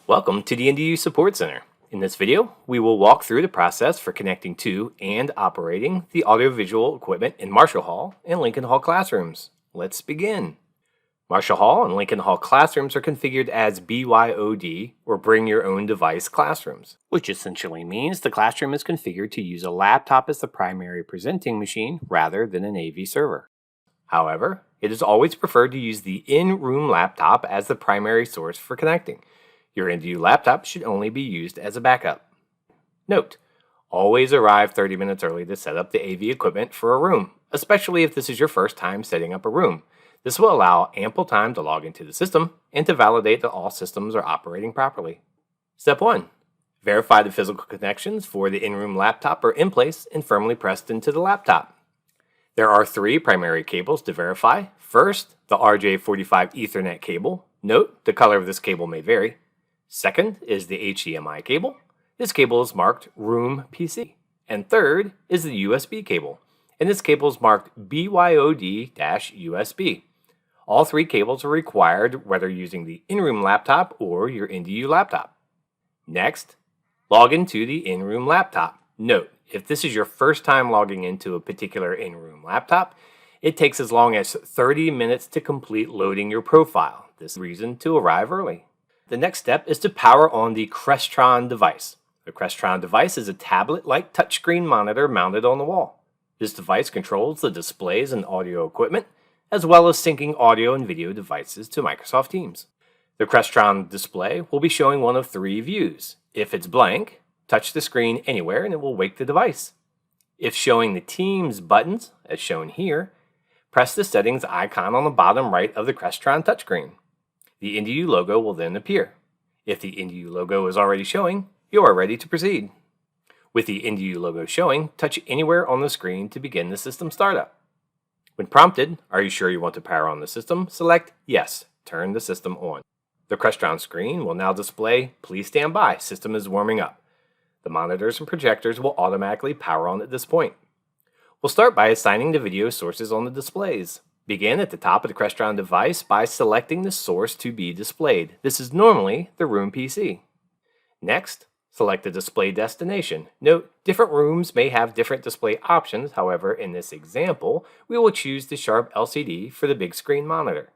Welcome to the NDU Support Center. In this video, we will walk through the process for connecting to and operating the audiovisual equipment in Marshall Hall and Lincoln Hall classrooms. Let's begin. Marshall Hall and Lincoln Hall classrooms are configured as BYOD, or Bring Your Own Device classrooms, which essentially means the classroom is configured to use a laptop as the primary presenting machine rather than an AV server. However, it is always preferred to use the in-room laptop as the primary source for connecting. Your NDU laptop should only be used as a backup. Note: always arrive 30 minutes early to set up the AV equipment for a room, especially if this is your first time setting up a room. This will allow ample time to log into the system and to validate that all systems are operating properly. Step 1. Verify the physical connections for the in-room laptop are in place and firmly pressed into the laptop. There are 3 primary cables to verify. First, the RJ45 Ethernet cable. Note, the color of this cable may vary. Second is the HDMI cable. This cable is marked Room PC. And third is the USB cable. And this cable is marked BYOD-USB. All 3 cables are required whether using the in-room laptop or your NDU laptop. Next, log into the in-room laptop. Note, if this is your first time logging into a particular in-room laptop, it takes as long as 30 minutes to complete loading your profile. This is a reason to arrive early. The next step is to power on the Crestron device. The Crestron device is a tablet-like touchscreen monitor mounted on the wall. This device controls the displays and audio equipment, as well as syncing audio and video devices to Microsoft Teams. The Crestron display will be showing one of 3 views. If it's blank, touch the screen anywhere and it will wake the device. If showing the Teams buttons, as shown here, press the settings icon on the bottom right of the Crestron touchscreen. The NDU logo will then appear. If the NDU logo is already showing, you are ready to proceed. With the NDU logo showing, touch anywhere on the screen to begin the system startup. When prompted, "Are you sure you want to power on the system?" select Yes, turn the system on. The Crestron screen will now display "Please stand by, system is warming up." The monitors and projectors will automatically power on at this point. We'll start by assigning the video sources on the displays. Begin at the top of the Crestron device by selecting the source to be displayed. This is normally the Room PC. Next, select the display destination. Note, different rooms may have different display options. However, in this example, we will choose the Sharp LCD for the big screen monitor.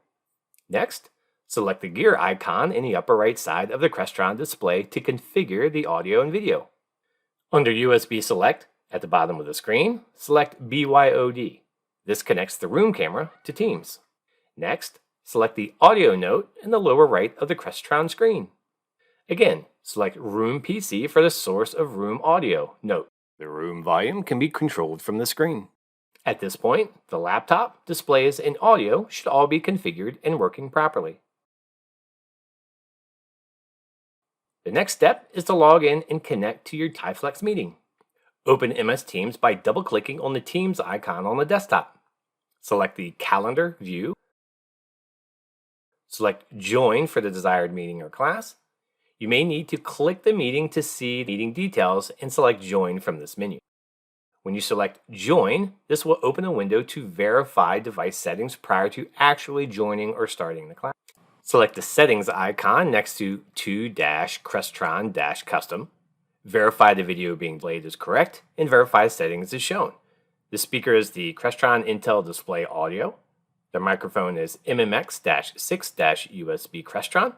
Next, select the gear icon in the upper right side of the Crestron display to configure the audio and video. Under USB Select, at the bottom of the screen, select BYOD. This connects the room camera to Teams. Next, select the audio note in the lower right of the Crestron screen. Again, select Room PC for the source of room audio. Note, the room volume can be controlled from the screen. At this point, the laptop, displays, and audio should all be configured and working properly. The next step is to log in and connect to your TiFlex meeting. Open MS Teams by double-clicking on the Teams icon on the desktop. Select the Calendar view. Select Join for the desired meeting or class. You may need to click the meeting to see meeting details and select Join from this menu. When you select Join, this will open a window to verify device settings prior to actually joining or starting the class. Select the Settings icon next to 2-Crestron-Custom. Verify the video being played is correct, and verify settings is shown. The speaker is the Crestron Intel Display Audio. The microphone is MMX-6-USB Crestron.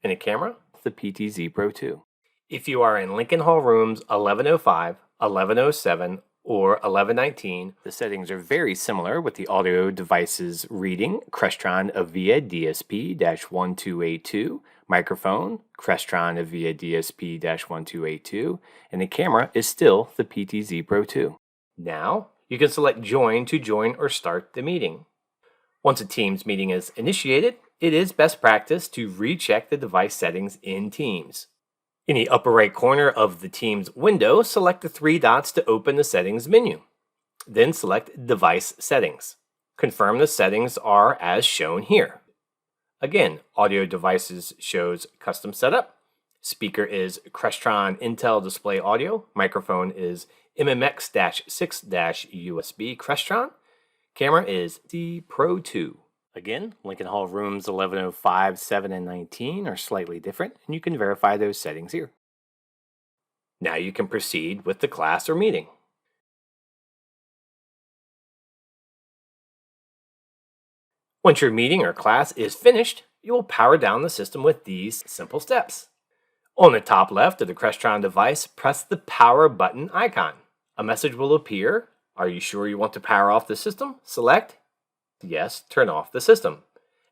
And the camera, the PTZ Pro 2. If you are in Lincoln Hall rooms 1105, 1107, or 1119, the settings are very similar with the audio devices reading Crestron Avia DSP-1282, microphone Crestron Avia DSP-1282, and the camera is still the PTZ Pro 2. Now, you can select Join to join or start the meeting. Once a Teams meeting is initiated, it is best practice to recheck the device settings in Teams. In the upper right corner of the Teams window, select the 3 dots to open the Settings menu. Then select Device Settings. Confirm the settings are as shown here. Again, audio devices shows Custom Setup. Speaker is Crestron Intel Display Audio. Microphone is MMX-6-USB Crestron. Camera is the Pro 2. Again, Lincoln Hall rooms 1105, 7, and 19 are slightly different, and you can verify those settings here. Now you can proceed with the class or meeting. Once your meeting or class is finished, you will power down the system with these simple steps. On the top left of the Crestron device, press the power button icon. A message will appear. Are you sure you want to power off the system? Select yes, turn off the system,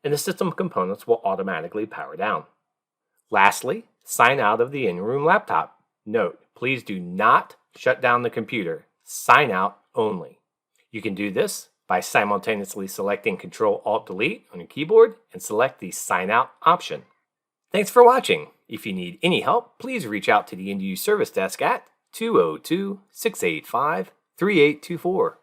and the system components will automatically power down. Lastly, sign out of the in-room laptop. Note, please do not shut down the computer. Sign out only. You can do this by simultaneously selecting Ctrl-Alt-Delete on your keyboard and select the Sign Out option. Thanks for watching. If you need any help, please reach out to the NDU Service Desk at 202-685-3824.